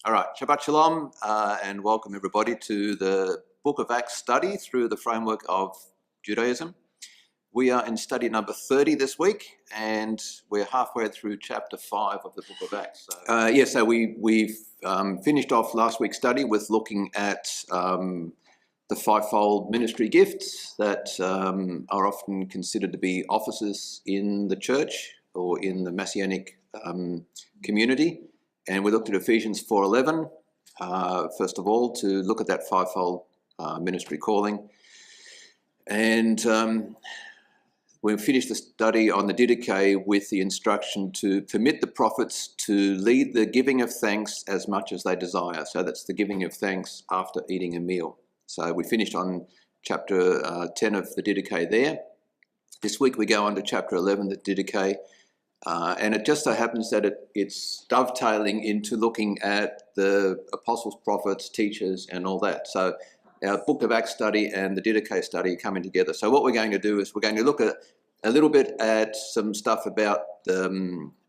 All right, Shabbat Shalom, and welcome everybody to the Book of Acts study through the framework of Judaism. We are in study number 30 this week, and we're halfway through chapter 5 of the Book of Acts. So we've finished off last week's study with looking at the fivefold ministry gifts that are often considered to be offices in the church or in the Messianic community. And we looked at Ephesians 4:11, first of all, to look at that fivefold ministry calling. And we finished the study on the Didache with the instruction to permit the prophets to lead the giving of thanks as much as they desire. So that's the giving of thanks after eating a meal. So we finished on chapter 10 of the Didache there. This week we go on to chapter 11, the Didache. And it just so happens that it's dovetailing into looking at the apostles, prophets, teachers, and all that. So our Book of Acts study and the Didache study are coming together. So what we're going to do is we're going to look at a little bit at some stuff about the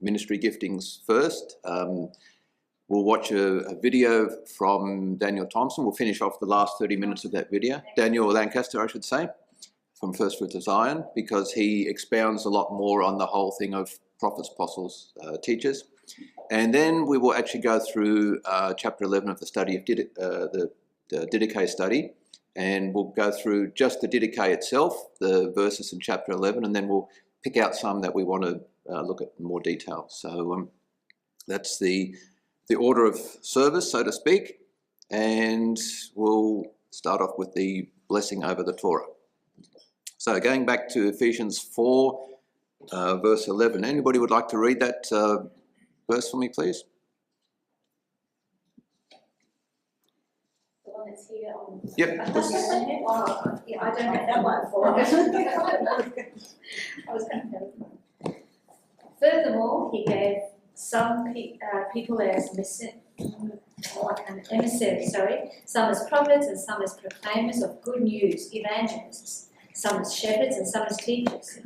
ministry giftings first. We'll watch a video from Daniel Thompson. We'll finish off the last 30 minutes of that video. Daniel Lancaster, I should say, from First Fruits of Zion, because he expounds a lot more on the whole thing of prophets, apostles, teachers. And then we will actually go through chapter 11 of the study of the Didache study, and we'll go through just the Didache itself, the verses in chapter 11, and then we'll pick out some that we want to look at in more detail. So that's the order of service, so to speak, and we'll start off with the blessing over the Torah. So going back to Ephesians 4, verse 11. Anybody would like to read that verse for me, please? The one that's here on... Yep. Wow. Yeah, I don't have that one for I was going to tell you. Furthermore, he gave some people as emissaries, some as prophets and some as proclaimers of good news, evangelists, some as shepherds and some as teachers.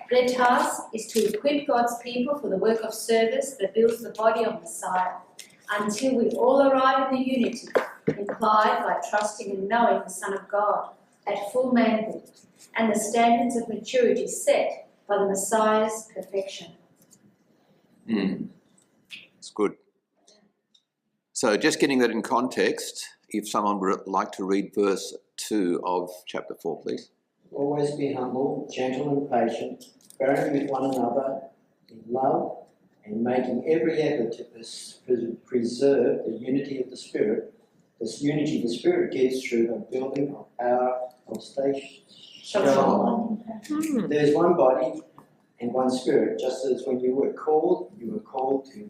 Their task is to equip God's people for the work of service that builds the body of Messiah until we all arrive in the unity implied by trusting and knowing the Son of God at full manhood and the standards of maturity set by the Messiah's perfection. It's good. So just getting that in context, if someone would like to read verse 2 of chapter 4, please. Always be humble, gentle and patient, bearing with one another in love and making every effort to preserve the unity of the Spirit. This unity the Spirit gives through the building of our shalom. There's one body and one Spirit, just as when you were called to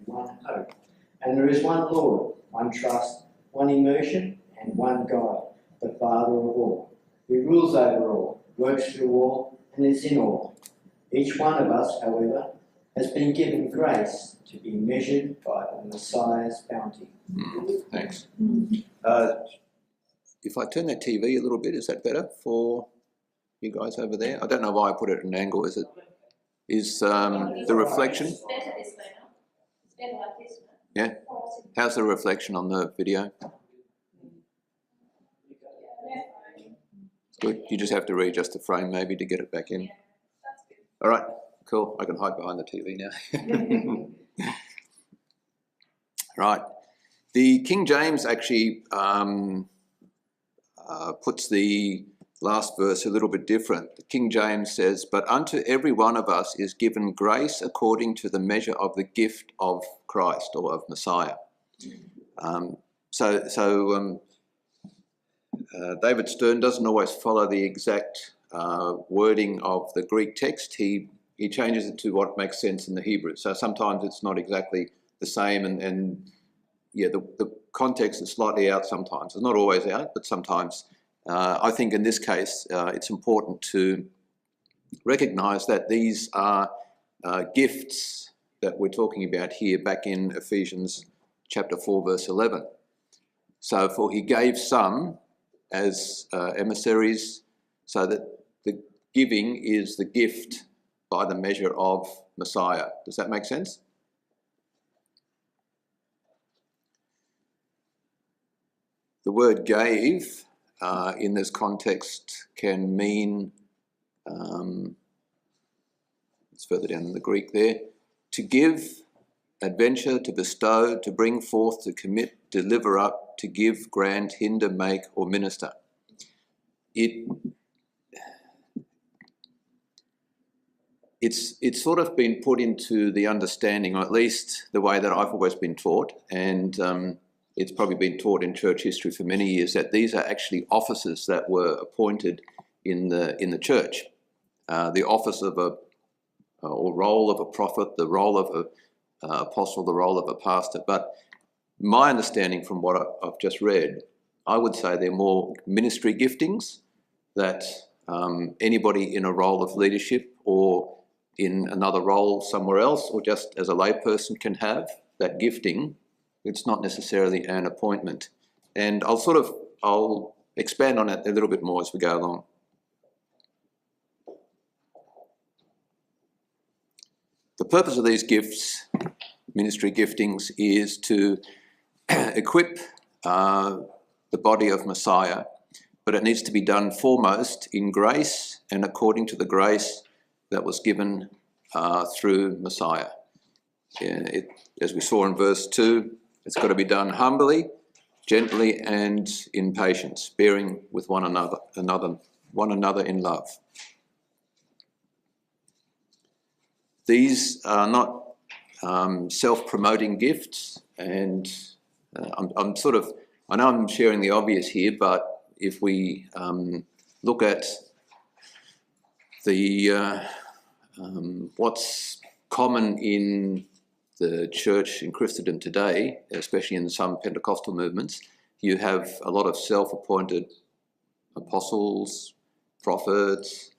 one hope. And there is one Lord, one trust, one immersion, and one God, the Father of all, who rules over all, works through all, and is in all. Each one of us, however, has been given grace to be measured by the Messiah's bounty. Thanks. If I turn that TV a little bit, is that better for you guys over there? I don't know why I put it at an angle. Is the reflection? It's better this way, no? It's better like this one. Yeah. How's the reflection on the video? Good. You just have to readjust the frame maybe to get it back in. All right. Cool. I can hide behind the TV now. Right. The King James actually puts the last verse a little bit different. The King James says, "But unto every one of us is given grace according to the measure of the gift of Christ," or of Messiah. David Stern doesn't always follow the exact wording of the Greek text. He changes it to what makes sense in the Hebrew. So sometimes it's not exactly the same, and the context is slightly out sometimes. It's not always out, but sometimes. I think in this case, it's important to recognise that these are gifts that we're talking about here back in Ephesians chapter 4, verse 11. So, for he gave some as emissaries, so that the giving is the gift by the measure of Messiah. Does that make sense? the word gave in this context can mean, it's further down in the Greek there, to give, adventure, to bestow, to bring forth, to commit, deliver up, to give, grant, hinder, make, or minister. It's sort of been put into the understanding, or at least the way that I've always been taught, and it's probably been taught in church history for many years, that these are actually offices that were appointed in the church. The office of or role of a prophet, the role of an apostle, the role of a pastor. But my understanding from what I've just read, I would say they're more ministry giftings that anybody in a role of leadership or in another role somewhere else, or just as a layperson can have that gifting. It's not necessarily an appointment. And I'll expand on it a little bit more as we go along. The purpose of these gifts, ministry giftings, is to equip the body of Messiah, but it needs to be done foremost in grace and according to the grace that was given through Messiah. As we saw in verse 2, it's got to be done humbly, gently, and in patience, bearing with one another in love. These are not self-promoting gifts, and I know I'm sharing the obvious here, but if we look at the what's common in the church in Christendom today, especially in some Pentecostal movements, you have a lot of self-appointed apostles, prophets,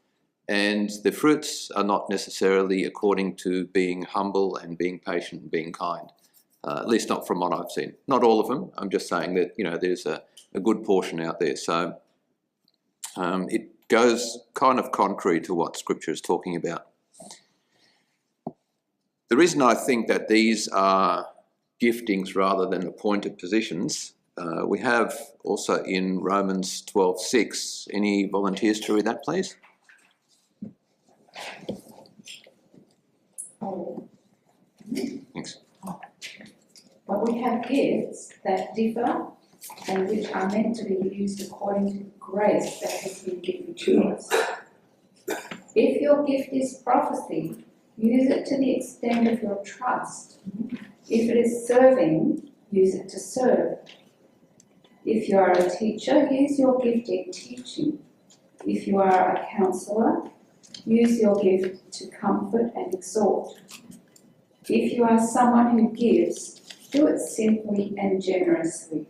and the fruits are not necessarily according to being humble and being patient and being kind, at least not from what I've seen. Not all of them. I'm just saying that, there's a good portion out there. So it goes kind of contrary to what Scripture is talking about. The reason I think that these are giftings rather than appointed positions, we have also in Romans 12:6. Any volunteers to read that, please? Thanks. But we have gifts that differ and which are meant to be used according to the grace that has been given to us. If your gift is prophecy, use it to the extent of your trust. If it is serving, use it to serve. If you are a teacher, use your gift in teaching. If you are a counsellor, use your gift to comfort and exhort. If you are someone who gives, do it simply and generously.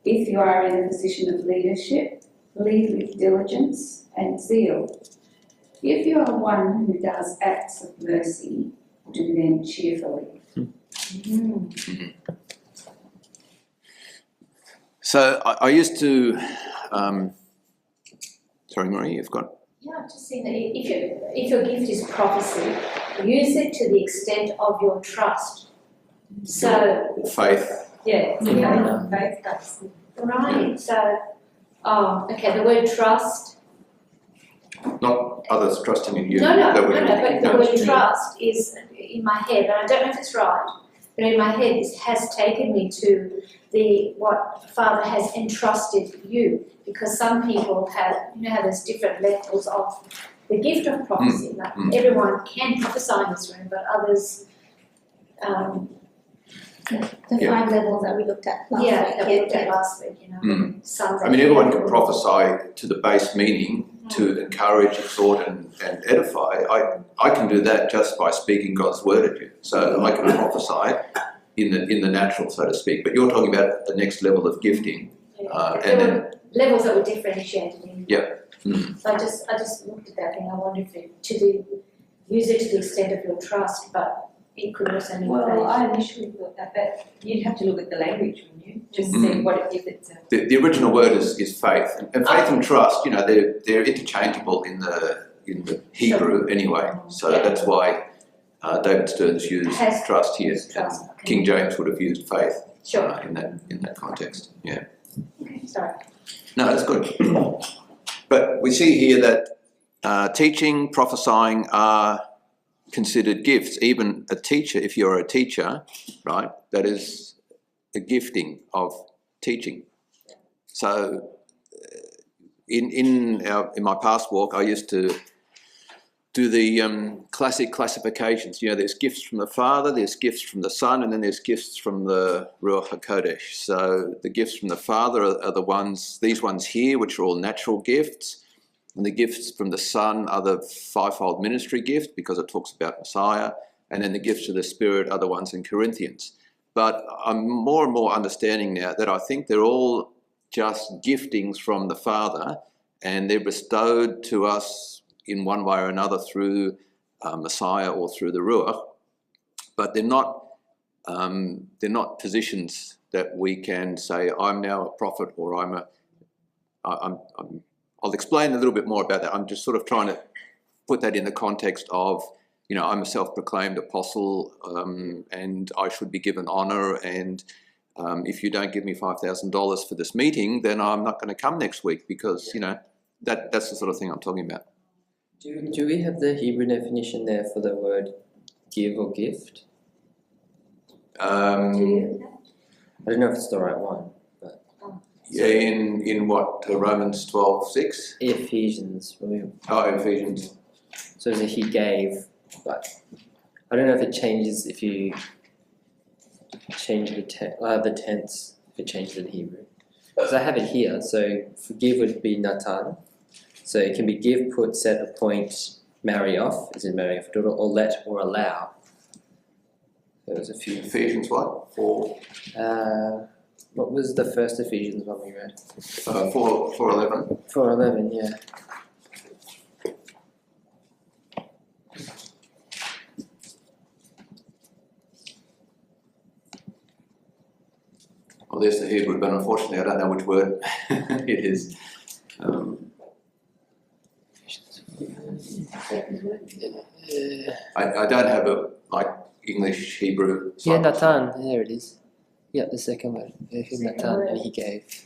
If you are in a position of leadership, lead with diligence and zeal. If you are one who does acts of mercy, do them cheerfully. So I used to, sorry Marie, you've got... Yeah, I'm just saying that if your gift is prophecy, use it to the extent of your trust. So Faith. yeah. Faith does. Right. So, the word trust. Not others trusting in you. No. But the word trust is in my head, and I don't know if it's right, but in my head, this has taken me to what Father has entrusted you. Because some people have, how there's different levels of the gift of prophecy. Like everyone can prophesy in this room, but others. The 5 levels that we looked at last week. That we looked at last week. Some. I mean, everyone can prophesy to the base meaning to encourage, exhort, and edify. I can do that just by speaking God's word at you. So I can prophesy in the natural, so to speak. But you're talking about the next level of gifting, and then. Levels that were differentiated in. Yeah. So I just looked at that thing. I wondered if use it to the extent of your trust, but it could also mean Well, faith. I initially thought that, but you'd have to look at the language, wouldn't you? Just see what if it's The original word is faith, and faith and trust. They're interchangeable in the Hebrew anyway. So that's why David Stearns used trust here. Trust. And King James would have used faith Sure. in that context. Yeah. Okay, sorry. No, that's good. But we see here that teaching, prophesying are considered gifts. Even a teacher, if you're a teacher, right, that is a gifting of teaching. So in my past walk, I used to do the classic classifications. You know, there's gifts from the Father, there's gifts from the Son, and then there's gifts from the Ruach HaKodesh. So the gifts from the Father are the ones, these ones here, which are all natural gifts. And the gifts from the Son are the fivefold ministry gift, because it talks about Messiah. And then the gifts of the Spirit are the ones in Corinthians. But I'm more and more understanding now that I think they're all just giftings from the Father, and they're bestowed to us in one way or another through Messiah or through the Ruach. But they're not positions that we can say, I'm now a prophet, or I'll explain a little bit more about that. I'm just sort of trying to put that in the context of, you know, I'm a self-proclaimed apostle, and I should be given honour, and if you don't give me $5,000 for this meeting, then I'm not going to come next week, because, you know, that's the sort of thing I'm talking about. Do we have the Hebrew definition there for the word give or gift? Do you? I don't know if it's the right one. Yeah, in what, Romans 12:6? Ephesians. Ephesians. So that he gave, but I don't know if it changes if you change the tense, if it changes in Hebrew. Because I have it here, so forgive would be natan. So it can be give, put, set, appoint, marry off, as in marry off a daughter, or let or allow. There was a few. Ephesians what? 4? What was the first Ephesians one we read? 4:11. 4:11, yeah. Well, there's the Hebrew, but unfortunately I don't know which word it is. I don't have a English Hebrew. Yeah, Natan, there it is. Yeah, the second word. Natan, and he gave.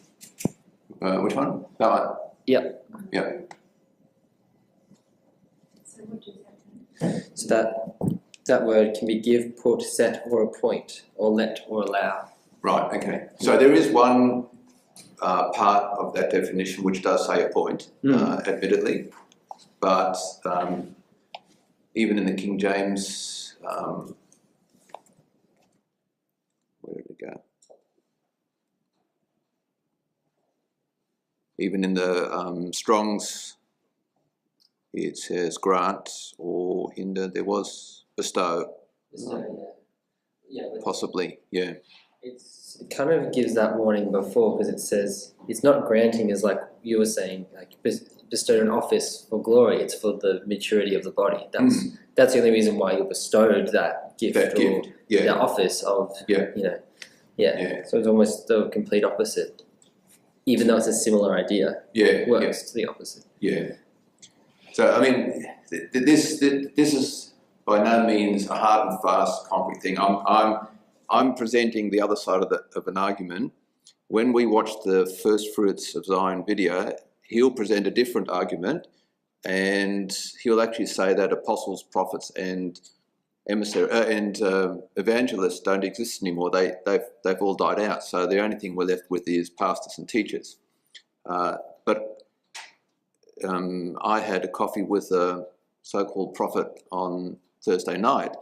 Which one? That one? Yeah. Yeah. So what does that mean? So that word can be give, put, set, or appoint, or let or allow. Right, okay. So there is one part of that definition which does say appoint, admittedly, but even in the King James, where did it go? Even in the Strong's, it says grant or hinder. There was bestow, Yeah, possibly, yeah. it kind of gives that warning before, because it says it's not granting as like you were saying, like bestowed an office for glory. It's for the maturity of the body. That's the only reason why you're bestowed that gift the office of So it's almost the complete opposite, even though it's a similar idea. Yeah, works to the opposite. Yeah. So I mean, this is by no means a hard and fast concrete thing. I'm presenting the other side of an argument. When we watch the First Fruits of Zion video, he'll present a different argument, and he'll actually say that apostles, prophets, and evangelists don't exist anymore. They've all died out. So the only thing we're left with is pastors and teachers. But I had a coffee with a so-called prophet on Thursday night.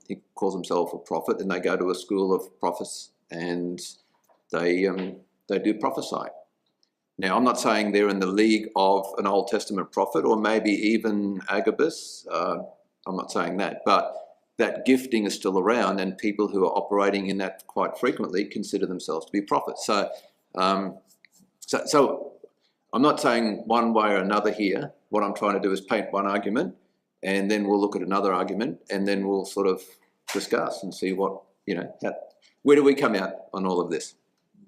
He calls himself a prophet, and they go to a school of prophets, and they do prophesy. Now, I'm not saying they're in the league of an Old Testament prophet, or maybe even Agabus. I'm not saying that, but that gifting is still around, and people who are operating in that quite frequently consider themselves to be prophets. So I'm not saying one way or another here. What I'm trying to do is paint one argument, and then we'll look at another argument, and then we'll sort of discuss and see what, where do we come out on all of this?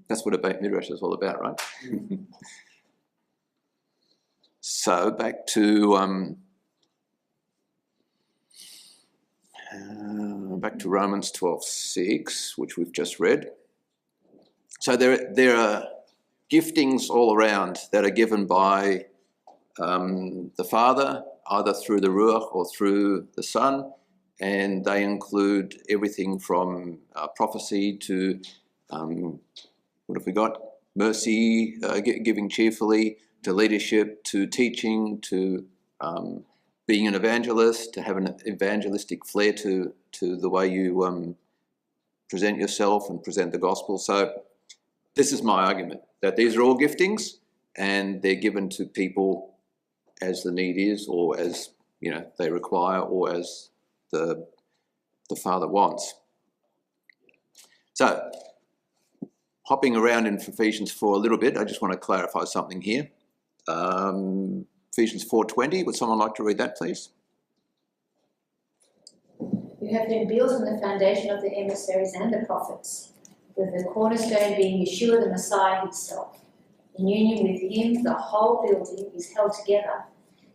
That's what a Beit Midrash is all about, right? So back to Romans 12:6, which we've just read. So there are giftings all around that are given by the Father, either through the Ruach or through the Son, and they include everything from prophecy to, what have we got? Mercy, giving cheerfully, to leadership, to teaching, to being an evangelist, to have an evangelistic flair to the way you present yourself and present the gospel. So this is my argument, that these are all giftings and they're given to people as the need is, or as they require, or as the Father wants. So hopping around in Ephesians 4 a little bit, I just want to clarify something here. Ephesians 4:20, would someone like to read that, please? You have been built on the foundation of the emissaries and the prophets, with the cornerstone being Yeshua the Messiah himself. In union with him, the whole building is held together,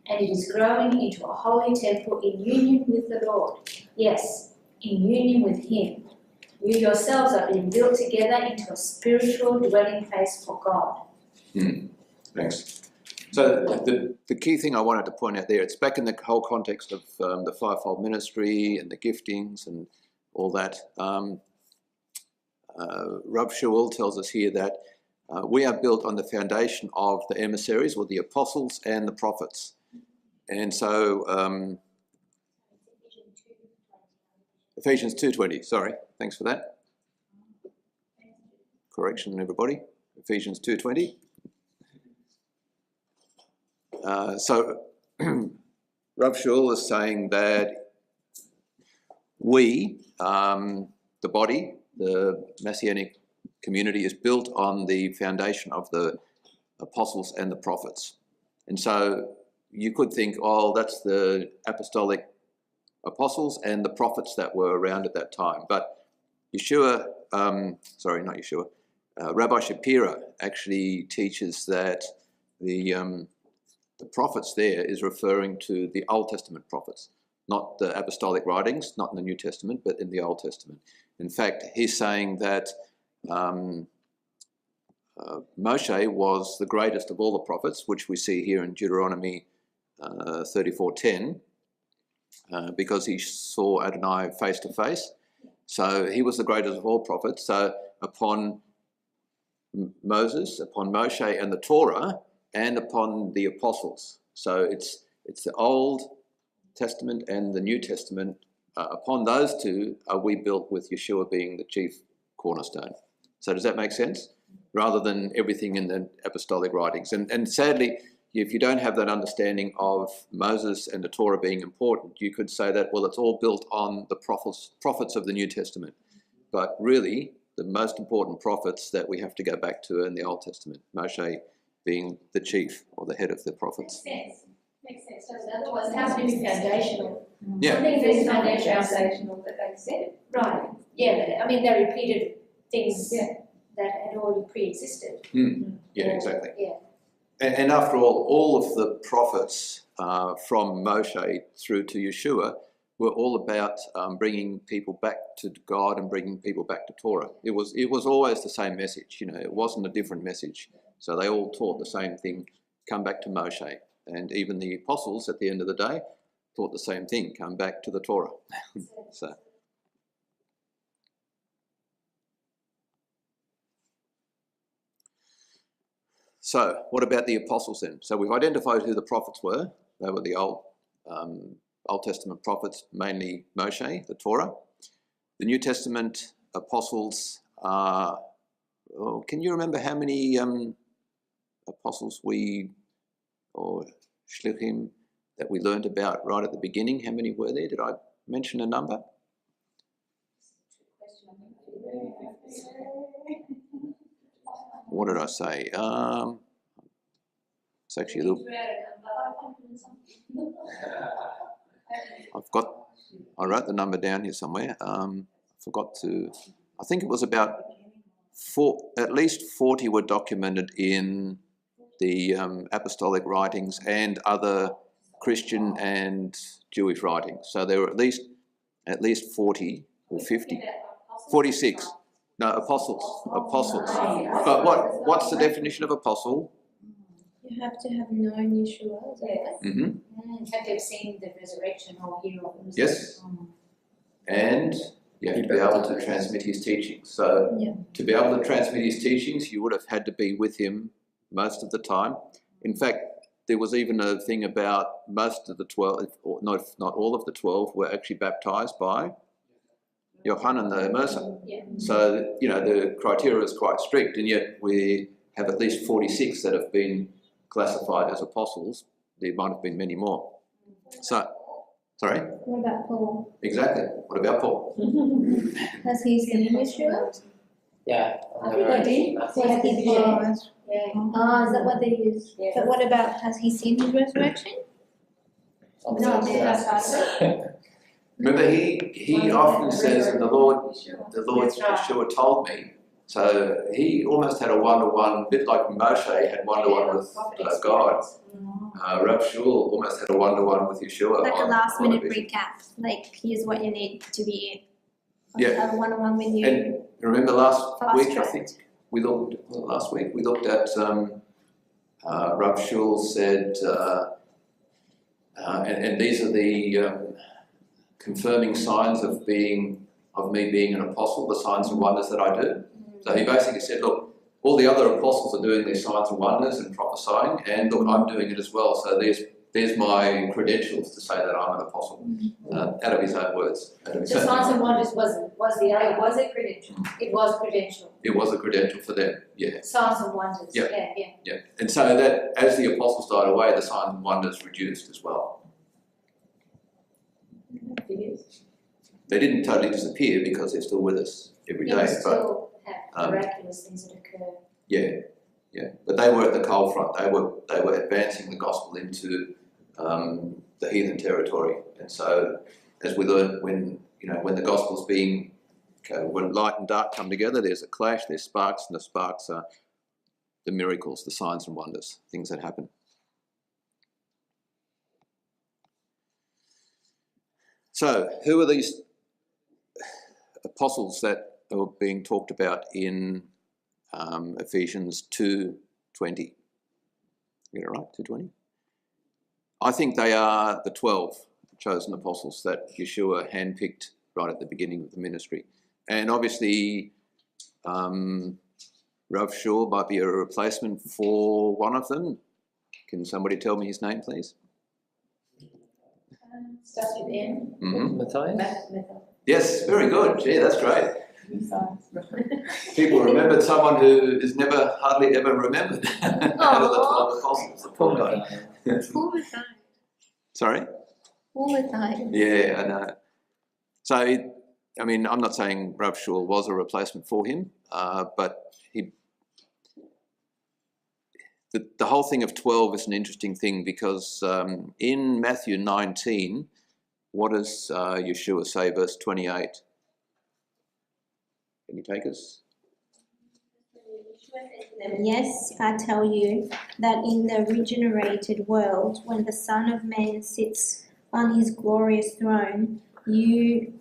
and it is growing into a holy temple in union with the Lord. Yes, in union with him. You yourselves are being built together into a spiritual dwelling place for God. Thanks. So the key thing I wanted to point out there, it's back in the whole context of the fivefold ministry and the giftings and all that. Rav Shaul tells us here that we are built on the foundation of the emissaries, or the apostles and the prophets. And so Ephesians 2:20, sorry, thanks for that. Correction, everybody. Ephesians 2:20. So Rav Shaul is saying that we, the body, the Messianic community, is built on the foundation of the apostles and the prophets. And so you could think, oh, that's the apostolic apostles and the prophets that were around at that time. But Rabbi Shapira actually teaches that the prophets there is referring to the Old Testament prophets, not the apostolic writings, not in the New Testament, but in the Old Testament. In fact, he's saying that Moshe was the greatest of all the prophets, which we see here in Deuteronomy 34:10, because he saw Adonai face to face. So he was the greatest of all prophets. So upon Moses, upon Moshe and the Torah, and upon the apostles. So it's the Old Testament and the New Testament. Upon those two are we built, with Yeshua being the chief cornerstone. So does that make sense? Rather than everything in the apostolic writings. And sadly, if you don't have that understanding of Moses and the Torah being important, you could say that, well, it's all built on the prophets of the New Testament. But really, the most important prophets that we have to go back to are in the Old Testament, Moshe being the chief or the head of the prophets. Makes sense. So otherwise, it has to be foundational. Yeah. Something that's foundational. Foundational that they said. Right. Yeah, but I mean, they repeated things that had already pre-existed. Yeah, exactly. Yeah. And after all of the prophets from Moshe through to Yeshua were all about bringing people back to God and bringing people back to Torah. It was always the same message, it wasn't a different message. So they all taught the same thing, come back to Moshe. And even the apostles at the end of the day taught the same thing, come back to the Torah. So what about the apostles then? So we've identified who the prophets were. They were the Old Testament prophets, mainly Moshe, the Torah. The New Testament apostles are, can you remember how many apostles or shlichim that we learned about right at the beginning? How many were there? Did I mention a number? What did I say? It's actually a little... I wrote the number down here somewhere. Forgot to... I think it was about at least 40 were documented in the apostolic writings and other Christian and Jewish writings. So there were at least 40 or 50. 46. No, apostles. Apostles. But what's the definition of apostle? You have to have known Yeshua, is that right? Mm-hmm. Have to have seen the resurrection or hear of him. Yes. And you have to be able to transmit his teachings. So Yeah. to be able to transmit his teachings, you would have had to be with him most of the time. In fact, there was even a thing about most of the 12, or not all of the 12, were actually baptized by Yohanan the Immerser. Yeah. So, the criteria is quite strict, and yet we have at least 46 that have been classified as apostles. There might have been many more. So, sorry? What about Paul? Exactly. What about Paul? Has he seen Yeshua? Yeah. I think I did. Was he Yeah. born? Yeah. Oh, is that what they use? Yeah. But what about, has he seen his resurrection? No, Remember, he often says, and the Lord Yeshua told me. So he almost had a one-to-one, a bit like Moshe had one-to-one with God. Rav Shul almost had a one-to-one with Yeshua. Like a on last minute his- recap, like here's what you need to be Yeah. have a one-on-one with you. And remember last Fast week, I tracked. think we looked at Rav Shul said, and these are the confirming signs of me being an apostle, the signs and wonders that I do. So he basically said, look, all the other apostles are doing their signs and wonders and prophesying, and look, I'm doing it as well. So there's my credentials to say that I'm an apostle, out of his own words. The signs and wonders was the other, was it credential? It was credential. It was a credential for them, yeah. Signs and wonders, Yeah. yeah. Yeah, and so that as the apostles died away, the signs and wonders reduced as well. They didn't totally disappear because they're still with us every You day, can but still have miraculous things that occur. yeah. But they were at the cold front. They were advancing the gospel into the heathen territory, and so as we learn, when the gospel's being when light and dark come together, there's a clash. There's sparks, and the sparks are the miracles, the signs and wonders, things that happen. So, who are these apostles that are being talked about in Ephesians 2:20? You get it right, 2:20? I think they are the 12 chosen apostles that Yeshua handpicked right at the beginning of the ministry. And obviously, Rav Shul might be a replacement for one of them. Can somebody tell me his name, please? Starts with M. Mm-hmm. Matthias? Yes, very good. Gee, that's great. People remembered someone who is never, hardly ever remembered out of the 12 apostles. The poor guy. Paul was died. Sorry? Paul was died. Yeah, I know. So, I'm not saying Rav Shul was a replacement for him, but the whole thing of 12 is an interesting thing because in Matthew 19, what does Yeshua say, verse 28? Can you take us? Yes, I tell you that in the regenerated world, when the Son of Man sits on his glorious throne, you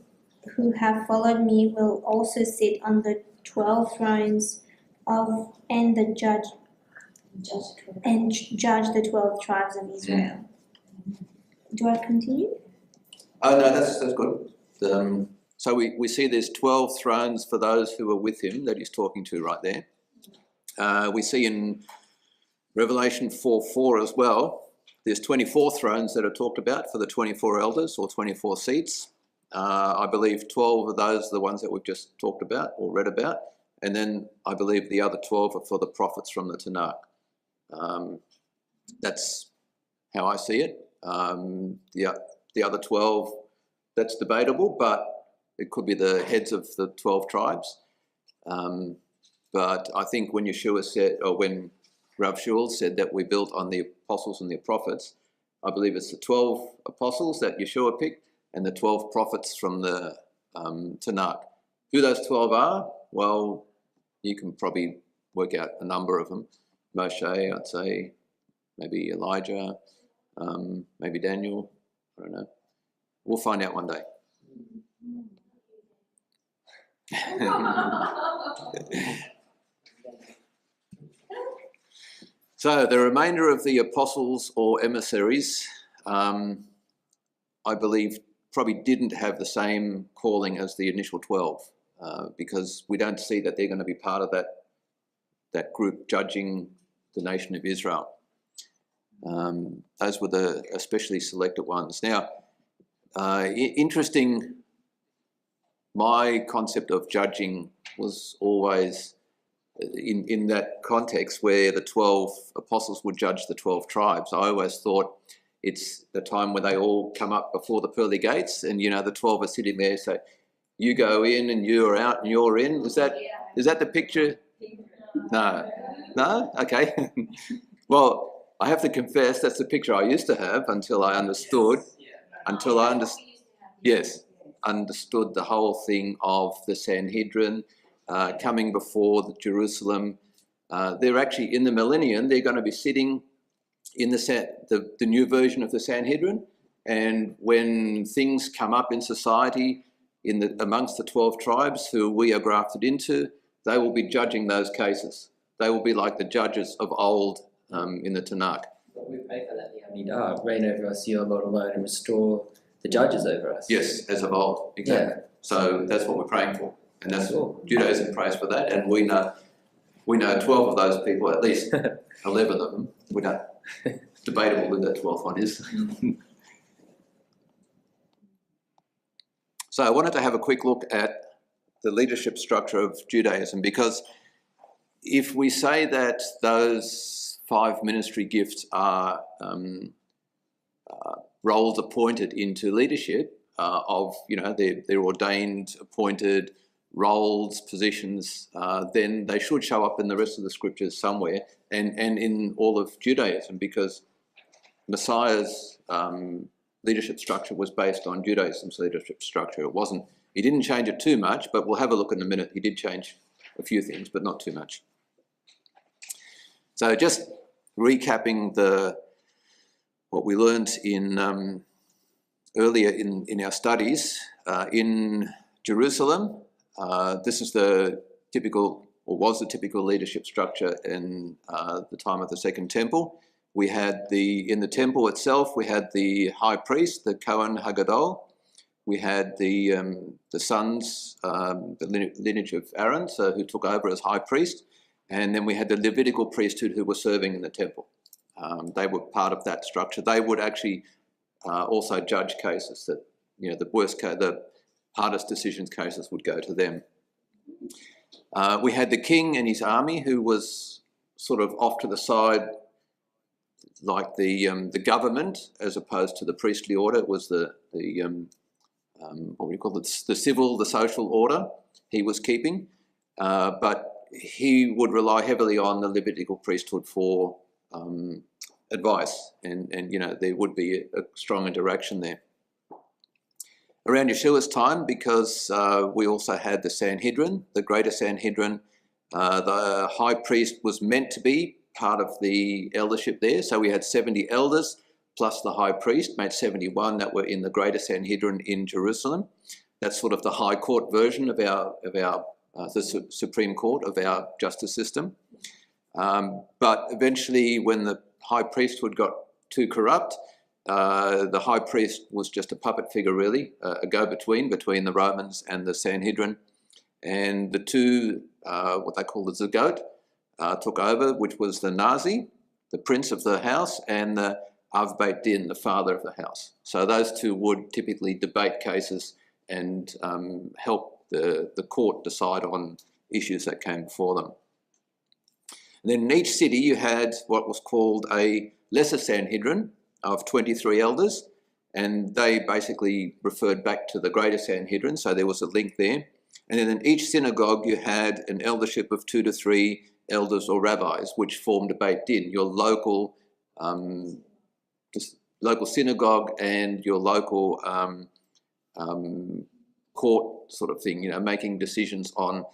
who have followed me will also sit on the 12 thrones and judge the 12 tribes of Israel. Do I continue? Oh, no, that's good. So we see there's 12 thrones for those who are with him that he's talking to right there. We see in Revelation 4:4 as well, there's 24 thrones that are talked about for the 24 elders or 24 seats. I believe 12 of those are the ones that we've just talked about or read about. And then I believe the other 12 are for the prophets from the Tanakh. That's how I see it. The other 12, that's debatable, but it could be the heads of the 12 tribes. But I think when Yeshua said, or when Rav Shul said that we built on the apostles and the prophets, I believe it's the 12 apostles that Yeshua picked and the 12 prophets from the Tanakh. Who those 12 are? Well, you can probably work out a number of them. Moshe, I'd say, maybe Elijah, maybe Daniel, I don't know. We'll find out one day. So the remainder of the apostles or emissaries, I believe, probably didn't have the same calling as the initial 12, because we don't see that they're going to be part of that group judging the nation of Israel. Those were the especially selected ones. Now, interesting, my concept of judging was always in that context where the 12 apostles would judge the 12 tribes. I always thought it's the time when they all come up before the pearly gates, and the 12 are sitting there, so you go in and you're out and you're in. Is that the picture? No? Okay. Well, I have to confess that's the picture I used to have until I understood. Understood the whole thing of the Sanhedrin coming before Jerusalem. They're actually in the millennium. They're going to be sitting in the new version of the Sanhedrin, and when things come up in society amongst the 12 tribes who we are grafted into, they will be judging those cases. They will be like the judges of old in the Tanakh. But we pray for that. Reign over us, you, O Lord, alone, and restore the judges over us. Yes, as of old, exactly. Yeah. So that's what we're praying for, and that's Judaism prays for that. And we know 12 of those people, at least 11 of them. We don't. Debatable who that 12th one is. So I wanted to have a quick look at the leadership structure of Judaism, because if we say that those 5 ministry gifts are roles appointed into leadership they're ordained, appointed roles, positions, then they should show up in the rest of the scriptures somewhere, and in all of Judaism, because Messiah's leadership structure was based on Judaism's leadership structure. He didn't change it too much, but we'll have a look in a minute. He did change a few things, but not too much. So just recapping what we learned in earlier in our studies in Jerusalem. This is the typical, or was the typical leadership structure in the time of the Second Temple. We had in the temple itself, we had the high priest, the Kohen Hagadol. We had the sons, the lineage of Aaron, who took over as high priest. And then we had the Levitical priesthood who were serving in the temple. They were part of that structure. They would actually also judge cases that, the worst case, the hardest decisions cases would go to them. We had the king and his army, who was sort of off to the side, like the government, as opposed to the priestly order. It was the civil, the social order he was keeping, but he would rely heavily on the Levitical priesthood for advice, and there would be a strong interaction there. Around Yeshua's time, because we also had the Sanhedrin, the greater Sanhedrin, the high priest was meant to be part of the eldership there, so we had 70 elders plus the high priest, made 71 that were in the greater Sanhedrin in Jerusalem. That's sort of the high court version of the Supreme Court of our justice system. But eventually, when the high priesthood got too corrupt, the high priest was just a puppet figure, really, a go-between between the Romans and the Sanhedrin. And the two, what they call the Zagot, took over, which was the Nazi, the prince of the house, and the Av Beit Din, the father of the house. So those two would typically debate cases and help the court decide on issues that came before them. And then in each city you had what was called a lesser Sanhedrin of 23 elders, and they basically referred back to the greater Sanhedrin, so there was a link there. And then in each synagogue you had an eldership of 2 to 3 elders or rabbis, which formed a Beit Din, your local synagogue and your local court sort of thing, making decisions on,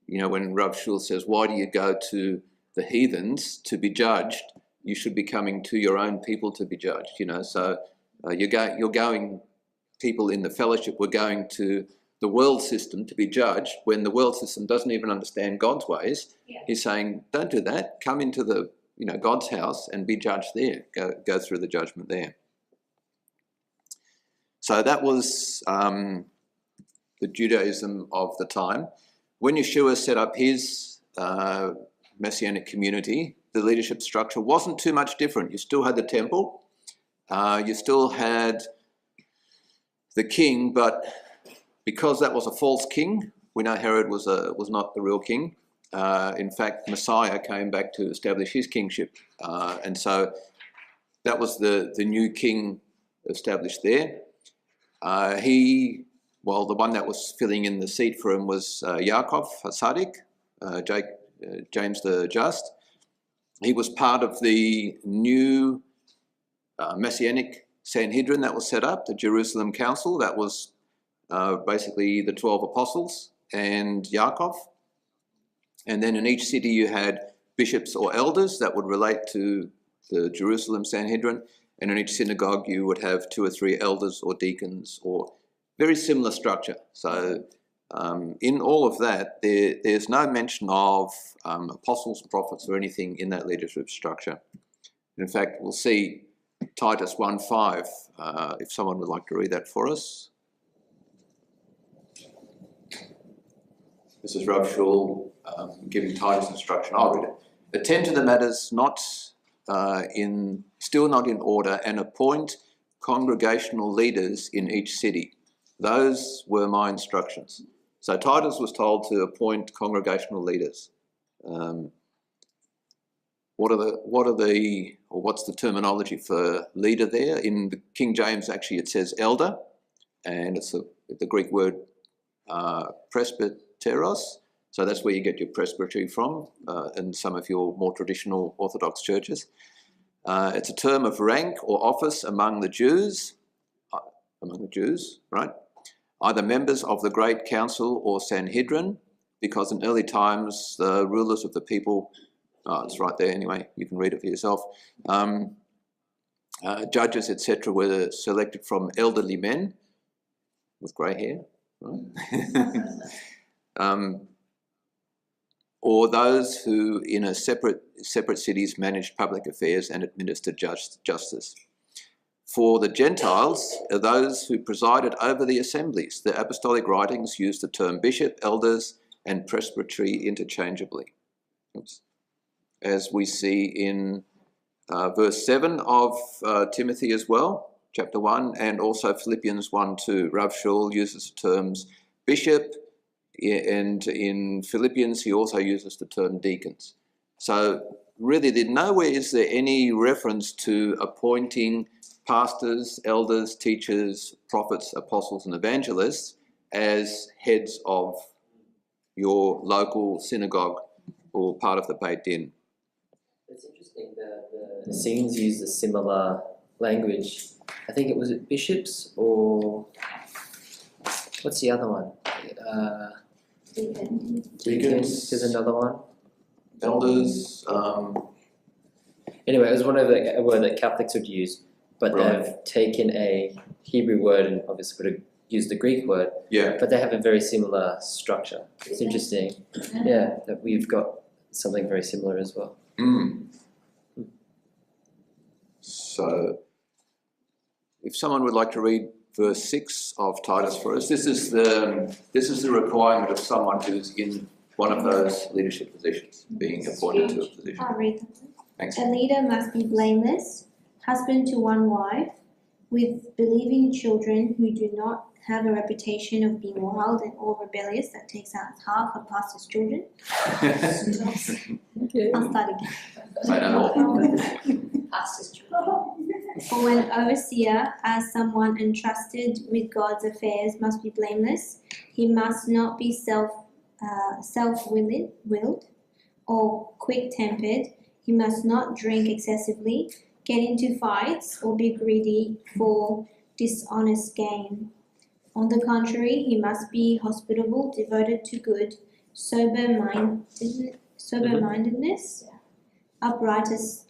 when Rav Shul says, why do you go to the heathens to be judged? You should be coming to your own people to be judged, so you're going, people in the fellowship were going to the world system to be judged when the world system doesn't even understand God's ways. Yeah. He's saying, don't do that. Come into the God's house and be judged there. Go through the judgment there. So that was the Judaism of the time. When Yeshua set up his Messianic community, the leadership structure wasn't too much different. You still had the temple, you still had the king, but because that was a false king, we know Herod was not the real king. In fact, Messiah came back to establish his kingship, and so that was the new king established there. The one that was filling in the seat for him was Yaakov HaTzadik, James the Just. He was part of the new Messianic Sanhedrin that was set up, the Jerusalem Council. That was basically the 12 apostles and Yaakov. And then in each city you had bishops or elders that would relate to the Jerusalem Sanhedrin. And in each synagogue you would have 2 or 3 elders or deacons, or very similar structure. So in all of that, there's no mention of apostles, prophets, or anything in that leadership structure. In fact, we'll see Titus 1:5, if someone would like to read that for us. This is Rav Shul giving Titus instruction. I'll read it. Attend to the matters still not in order, and appoint congregational leaders in each city. Those were my instructions. So Titus was told to appoint congregational leaders. What's the terminology for leader there? In the King James, actually, it says elder, and it's the Greek word presbyteros. So that's where you get your presbytery from in some of your more traditional Orthodox churches. It's a term of rank or office among the Jews, right? Either members of the Great Council or Sanhedrin, because in early times the rulers of the people, it's right there anyway, you can read it for yourself, judges, etc., were selected from elderly men with grey hair, right? Or those who in a separate cities managed public affairs and administered justice. For the Gentiles are those who presided over the assemblies. The apostolic writings use the term bishop, elders, and presbytery interchangeably. As we see in verse 7 of Timothy as well, chapter 1, and also Philippians 1:2. Rav Shul uses the terms bishop, and in Philippians he also uses the term deacons. So really nowhere is there any reference to appointing pastors, elders, teachers, prophets, apostles and evangelists as heads of your local synagogue or part of the Beit Din. It's interesting that the Essenes use a similar language. I think it was bishops, or what's the other one? Deacons. There's another one. Elders. Anyway, it was a word that Catholics would use, but Right. they've taken a Hebrew word and obviously would have used the Greek word. Yeah. But they have a very similar structure. It's interesting, yeah, that we've got something very similar as well. So, if someone would like to read verse 6 of Titus for us, this is the requirement of someone who's in one of those leadership positions, being appointed to a position. I'll read them. Thanks. A leader must be blameless, husband to one wife, with believing children who do not have a reputation of being wild and or rebellious. That takes out half of pastor's children. I'll start again. Say no more. Pastor's children. For an overseer, as someone entrusted with God's affairs, must be blameless. He must not be self-willed or quick-tempered. He must not drink excessively, get into fights, or be greedy for dishonest gain. On the contrary, he must be hospitable, devoted to good, sober-mindedness, uprightness,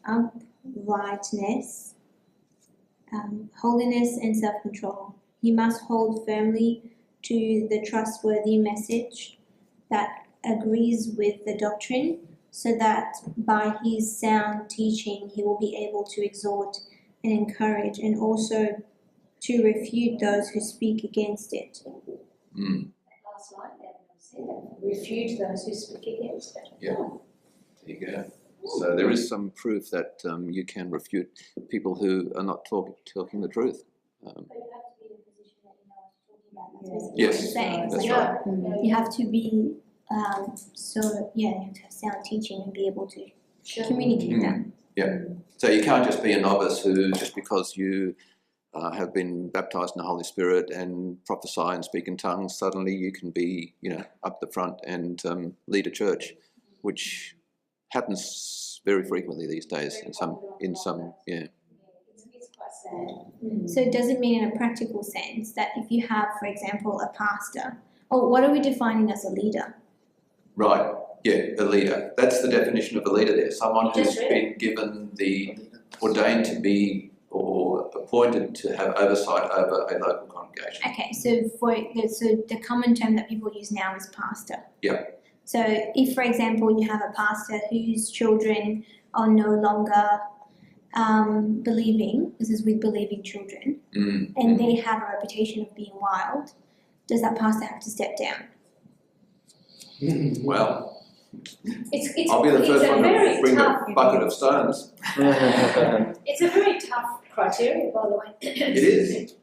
holiness, and self-control. He must hold firmly to the trustworthy message that agrees with the doctrine, so that by his sound teaching he will be able to exhort and encourage, and also to refute those who speak against it. Last line, they haven't said that. Refute those who speak against it. Yeah. There you go. So there is some proof that you can refute people who are not talking the truth. But you have to be in a position that you know what you're talking about. That's basically Yes, what you're saying. that's So right. you have to be, you have to have sound teaching and be able to communicate that. So you can't just be a novice who, just because you have been baptized in the Holy Spirit and prophesy and speak in tongues, suddenly you can be, up the front and lead a church, which happens very frequently these days in some. It's quite sad. So does it mean in a practical sense that if you have, for example, a pastor, what are we defining as a leader? Right, yeah, a leader. That's the definition of a leader there. Someone who's Just read been given ordained to be or appointed to have oversight over a local congregation. Okay, so the common term that people use now is pastor. Yeah. So if, for example, you have a pastor whose children are no longer believing, this is with believing children, and they have a reputation of being wild, does that pastor have to step down? Well, It's I'll be the first one to bring tough. a bucket of stones. It's a very tough criteria, by the way. It is.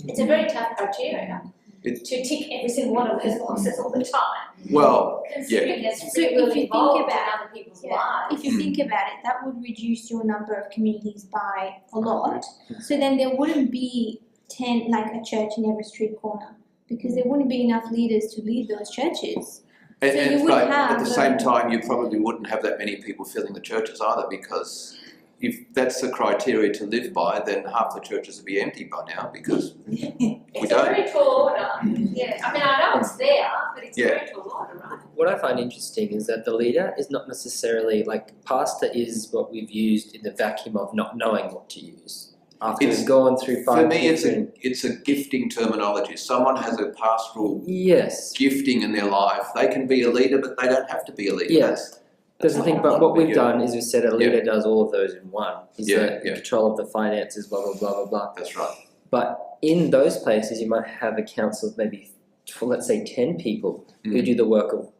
It's a very tough criteria to tick every single one of those boxes all the time. Well, Considering it's So if really you think involved in about other people's lives. If you think about it, that would reduce your number of communities by a lot. So then there wouldn't be a church in every street corner, because there wouldn't be enough leaders to lead those churches. And, So you and would but have at the same time, you probably wouldn't have that many people filling the churches either, because if that's the criteria to live by, then half the churches would be empty by now, because It's a very tall order. Yeah, I mean, I know it's there, but it's a very tall order, right? What I find interesting is that the leader is not necessarily, pastor is what we've used in the vacuum of not knowing what to use. After It's- we've gone through five for me, different... it's a gifting terminology. Someone has a pastoral Yes. gifting in their life. They can be a leader, but they don't have to be a leader. Yes. That's the thing, but what we've Yeah. done is we've said a leader does all of those in one. He's Yeah, in control of the finances, blah, blah, blah, blah, blah. That's right. But in those places, you might have a council of maybe, let's say, 10 people who do the work of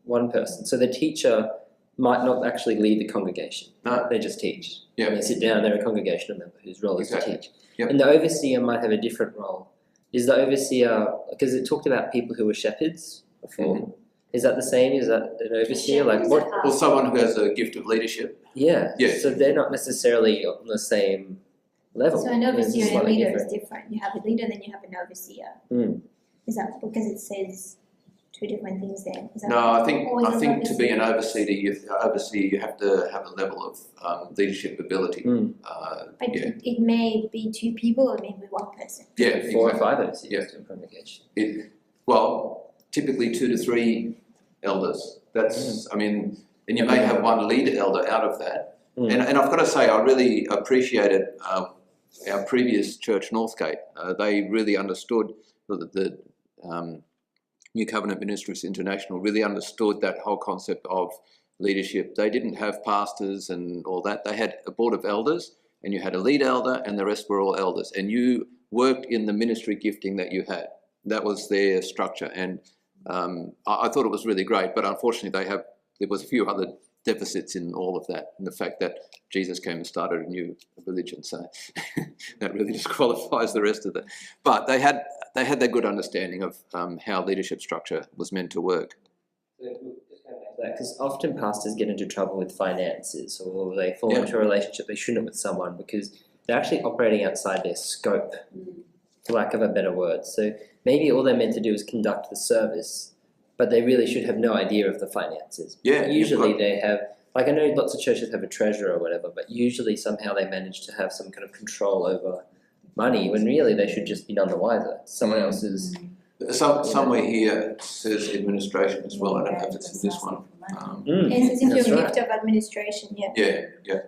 one person. So the teacher might not actually lead the congregation. No. They just teach. Yeah. And they sit down, they're a congregational member whose role is Exactly. to teach. Yep. And the overseer might have a different role. Is the overseer, because it talked about people who were shepherds before, is that the same? Is that an overseer? Well, someone who has a gift of leadership. Yeah. Yeah. So they're not necessarily on the same level. So an It's overseer and a slightly leader different. is different. You have a leader, then you have an overseer. Is that because it says two different things there? Is that No, I think or is it to be an overseer? overseer, you have to have a level of leadership ability. But Yeah. it may be two people or it may be one person. Yeah, 4 or exactly. 5 overseers Yeah. to a congregation. Well, typically 2 to 3 elders. That's, I mean, and you may have one lead elder out of that. And I've got to say, I really appreciated our previous church, Northgate. They really understood the New Covenant Ministries International, really understood that whole concept of leadership. They didn't have pastors and all that. They had a board of elders, and you had a lead elder, and the rest were all elders. And you worked in the ministry gifting that you had. That was their structure. And I thought it was really great, but unfortunately there was a few other deficits in all of that, and the fact that Jesus came and started a new religion, so that really disqualifies the rest of it. But they had that good understanding of how leadership structure was meant to work. Because often pastors get into trouble with finances, or they fall into a relationship they shouldn't with someone because they're actually operating outside their scope, for lack of a better word. So maybe all they're meant to do is conduct the service, but they really should have no idea of the finances. Yeah, Usually they have, I know lots of churches have a treasurer or whatever, but usually somehow they manage to have some kind of control over money when really they should just be none the wiser. Someone else's... Somewhere here it says administration as well. I don't know if it's in this one. Yes, it's in your That's right. gift of administration, yeah. Yeah.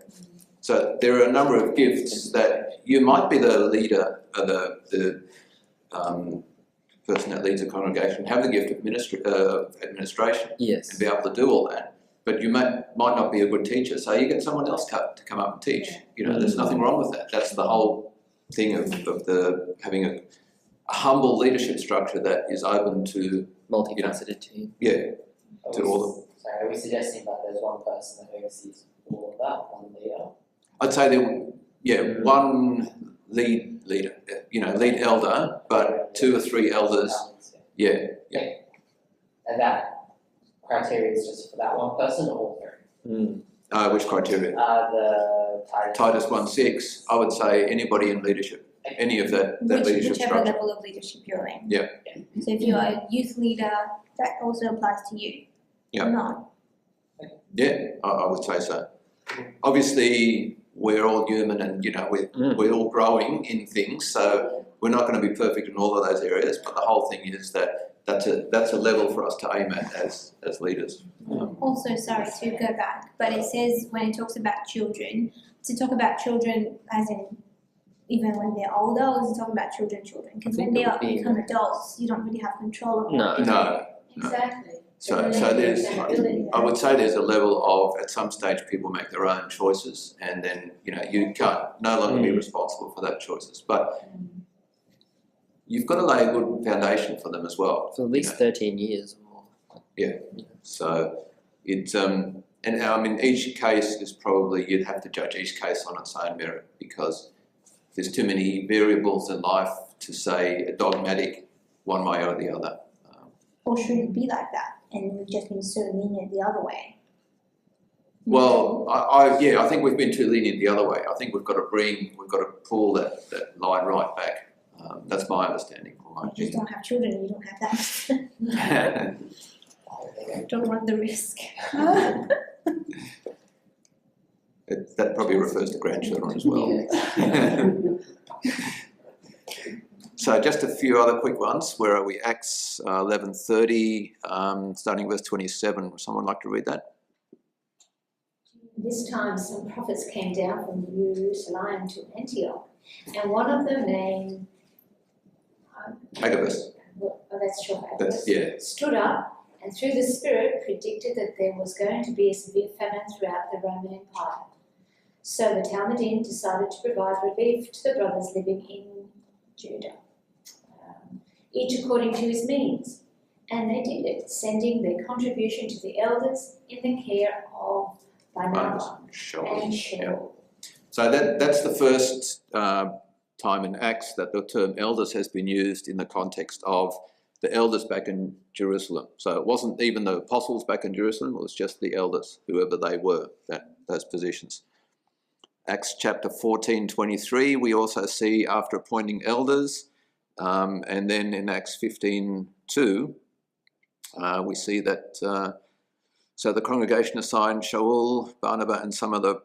So there are a number of gifts that you might be the leader, person that leads a congregation have the gift of administration Yes. and be able to do all that. But you might not be a good teacher, so you get someone else to come up and teach. You know, there's nothing wrong with that. That's the whole thing of having a humble leadership structure that is open to Multifaceted team. to all of them. So are we suggesting that there's one person that oversees all of that, one leader? I'd say one leader, lead elder, but 2 or 3 elders. Yeah. And that criteria is just for that one person or all 3? Which criteria? The Titus 1:6. I would say anybody in leadership, any of that leadership Whichever structure. level of leadership you're in. Yeah. So if you're a youth leader, that also applies to you. Yeah. Or not. Yeah, I would say so. Obviously, we're all human, and we're all growing in things, so we're not going to be perfect in all of those areas. But the whole thing is that's a level for us to aim at as leaders. Also, sorry to go back, but it says when it talks about children, to talk about children as in even when they're older, or is it talking about children? Because when they become adults, you don't really have control of them. No. Exactly. So there's, I would say there's a level of, at some stage people make their own choices, and then you can't no longer be responsible for that choices. But you've got to lay a good foundation for them as well. For at least 13 years or more. Yeah. So it's and I mean each case is probably, you'd have to judge each case on its own merit, because there's too many variables in life to say a dogmatic one way or the other. Or should it be like that? And we've just been so lenient the other way. Well, I think we've been too lenient the other way. I think we've got to pull that line right back. That's my understanding. You just don't have children, you don't have that. Don't run the risk. That probably refers to grandchildren as well. So just a few other quick ones. Where are we? Acts 11:30, starting verse 27. Would someone like to read that? This time some prophets came down from Jerusalem to Antioch, and one of them named Agabus. that's short, Agabus, Yeah. stood up and through the Spirit predicted that there was going to be a severe famine throughout the Roman Empire. So the Talmudim decided to provide relief to the brothers living in Judah, each according to his means. And they did it, sending their contribution to the elders in the care of Barnabas and Shaul. So that's the first time in Acts that the term elders has been used in the context of the elders back in Jerusalem. So it wasn't even the apostles back in Jerusalem, it was just the elders, whoever they were, those positions. Acts chapter 14:23, we also see after appointing elders, and then in Acts 15:2, we see that so the congregation assigned Shaul, Barnabas, and some of the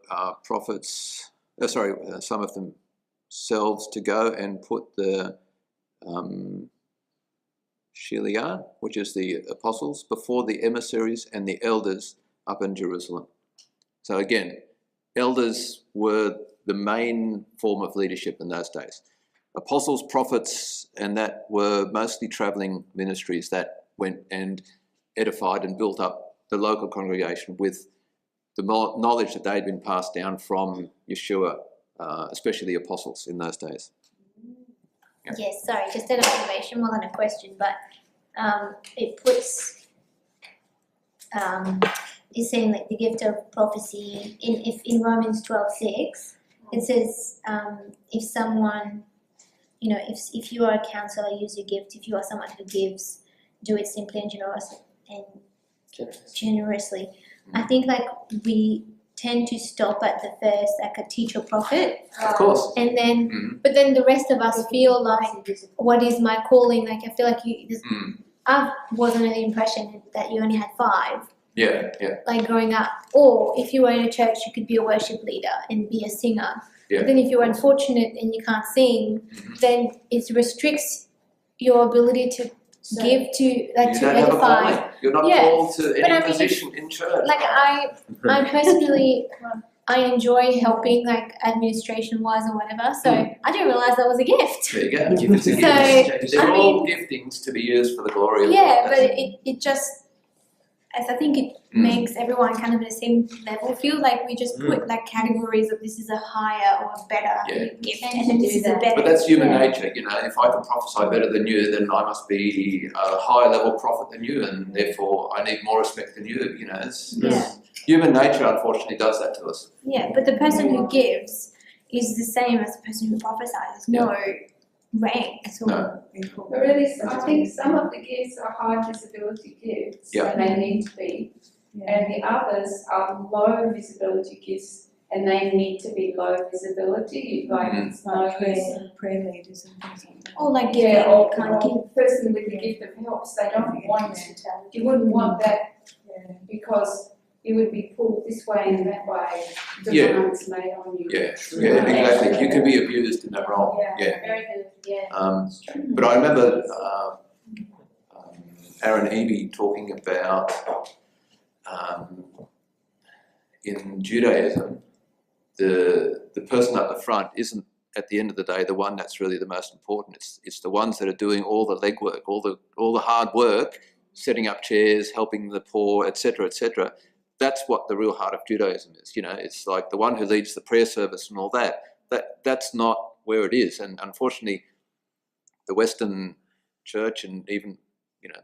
prophets, some of themselves to go and put the Shiliah, which is the apostles, before the emissaries and the elders up in Jerusalem. So again, elders were the main form of leadership in those days. Apostles, prophets, and that were mostly travelling ministries that went and edified and built up the local congregation with the knowledge that they'd been passed down from Yeshua, especially the apostles in those days. Yeah. Yes, sorry, just an observation more than a question, but it puts, is saying like the gift of prophecy in Romans 12:6, it says if someone, if you are a counselor, use your gift. If you are someone who gives, do it simply and generously. I think like we tend to stop at the first, like a teacher prophet. Of course. And then, but then the rest of us feel like, what is my calling? Like I feel like I was under the impression that you only had 5. Yeah. Like growing up. Or if you were in a church, you could be a worship leader and be a singer. Yeah. But then if you're unfortunate and you can't sing, then it restricts your ability to give to, like, You to don't have a edify. calling. You're not Yes. called to But any I mean, position in church. Like I personally, I enjoy helping, like administration-wise or whatever. So I didn't realize that was a gift. There you go. It's a So, gift. They're I all giftings to be used for the glory of Yeah, God. but it just, as I think it makes everyone kind of at the same level feel like we just put like categories of this is a higher or a better gift, and then this is a better. But that's human nature, you know. If I can prophesy better than you, then I must be a higher level prophet than you, and therefore I need more respect than you. You know, it's human nature, unfortunately, does that to us. Yeah, but the person who gives is the same as the person who prophesies. No rank at all. No. But really, I think some of the gifts are high visibility gifts, and they need to be, and the others are low visibility gifts, and they need to be low visibility, like it's no prayer leaders and things like that. Or like giving, or can't give. the person with the gift of helps, they don't want to tell. You wouldn't want that because you would be pulled this way and that way, demands made on you. Yeah, exactly. You can be abused in that role. Yeah. Very good, yeah. But I remember Aaron Eby talking about in Judaism, the person at the front isn't at the end of the day the one that's really the most important. It's the ones that are doing all the legwork, all the hard work, setting up chairs, helping the poor, etc., etc. That's what the real heart of Judaism is. You know, it's like the one who leads the prayer service and all that. That's not where it is. And unfortunately, the Western church and even, you know,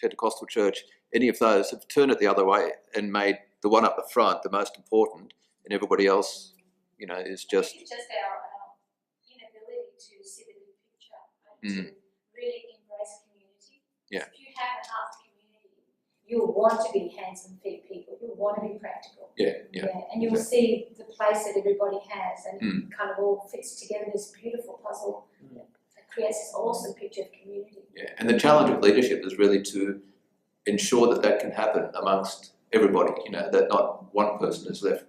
Pentecostal church, any of those have turned it the other way and made the one up the front the most important, and everybody else, you know, is just. It's just our inability to see the big picture and to really embrace community. Yeah. If you have a heart for community, you'll want to be hands and feet people. You'll want to be practical. Yeah. And you'll see the place that everybody has, and it kind of all fits together this beautiful puzzle that creates this awesome picture of community. Yeah, and the challenge of leadership is really to ensure that can happen amongst everybody. You know, that not one person is left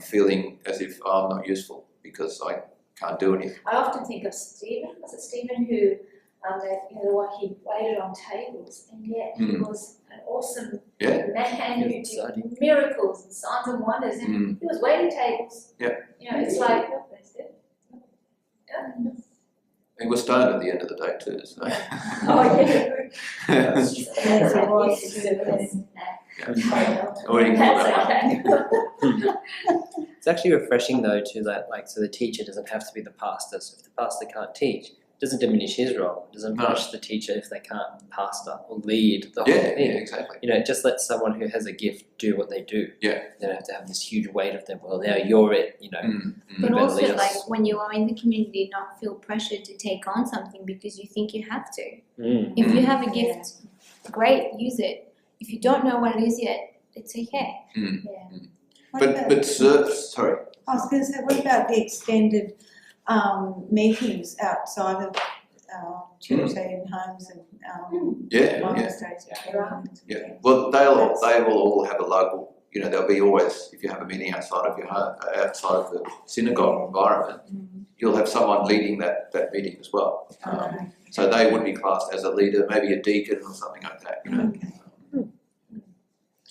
feeling as if I'm not useful because I can't do anything. I often think of Stephen. Was it Stephen who, the one he waited on tables, and yet he was an awesome man who did miracles and signs and wonders, and he was waiting tables. Yeah. You know, it's like. He was stoned at the end of the day too. So. Oh yeah. It's actually refreshing though to that, like, so the teacher doesn't have to be the pastor. So if the pastor can't teach, it doesn't diminish his role. It doesn't punish the teacher if they can't pastor or lead the whole thing. Yeah, exactly. You know, it just lets someone who has a gift do what they do. Yeah. They don't have to have this huge weight of them. Well, now you're it. You know. But also, like, when you are in the community, not feel pressured to take on something because you think you have to. If you have a gift, great, use it. If you don't know what it is yet, it's okay. But sorry. I was going to say, what about the extended meetings outside of church, say in homes and monasteries? Yeah. Well, they will all have a local. You know, there'll be always, if you have a meeting outside of your home, outside of the synagogue environment, you'll have someone leading that meeting as well. So they would be classed as a leader, maybe a deacon or something like that. You know.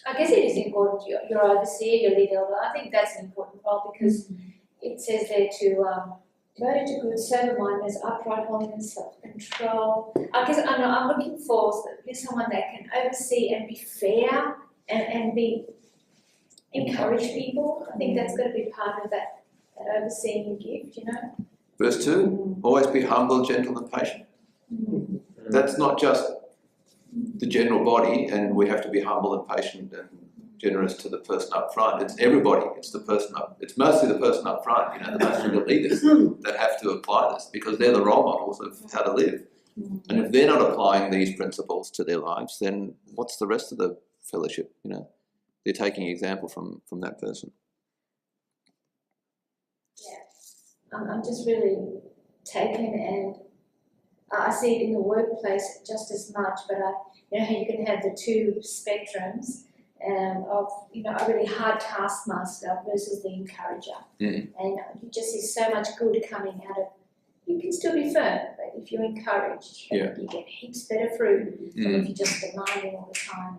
I guess it is important, your overseer, your leader, but I think that's an important role because it says there to devoted to good, sober-minded, upright, holiness, self-control. I guess I'm looking for someone that can oversee and be fair and encourage people. I think that's got to be part of that overseeing gift, you know. Verse 2, always be humble, gentle and patient. That's not just the general body, and we have to be humble and patient and generous to the person up front. It's everybody. It's mostly the person up front, you know, mostly the leaders that have to apply this because they're the role models of how to live. And if they're not applying these principles to their lives, then what's the rest of the fellowship, you know? They're taking example from that person. Yeah. I'm just really taken, and I see it in the workplace just as much, but you know how you can have the two spectrums of, you know, a really hard taskmaster versus the encourager. And you just see so much good coming out of, you can still be firm, but if you're encouraged, you get heaps better fruit than if you're just demanding all the time.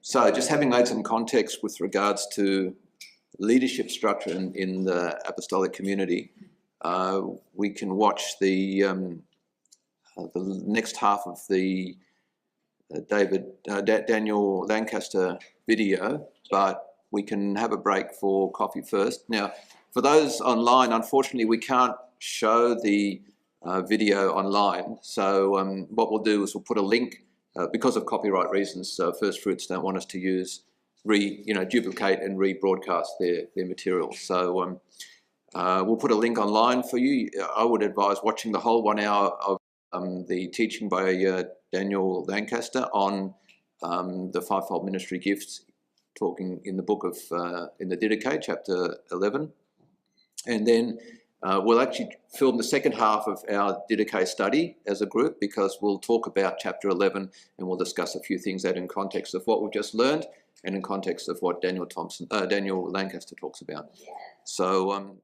So just having made some context with regards to leadership structure in the apostolic community, we can watch the next half of the Daniel Lancaster video, but we can have a break for coffee first. Now, for those online, unfortunately, we can't show the video online. So what we'll do is we'll put a link, because of copyright reasons. First Fruits don't want us to use, duplicate and rebroadcast their material. So we'll put a link online for you. I would advise watching the whole 1 hour of the teaching by Daniel Lancaster on the fivefold ministry gifts, talking in the book of in the Didache, chapter 11, and then we'll actually film the second half of our Didache study as a group, because we'll talk about chapter 11 and we'll discuss a few things that in context of what we've just learned and in context of what Daniel Lancaster talks about. So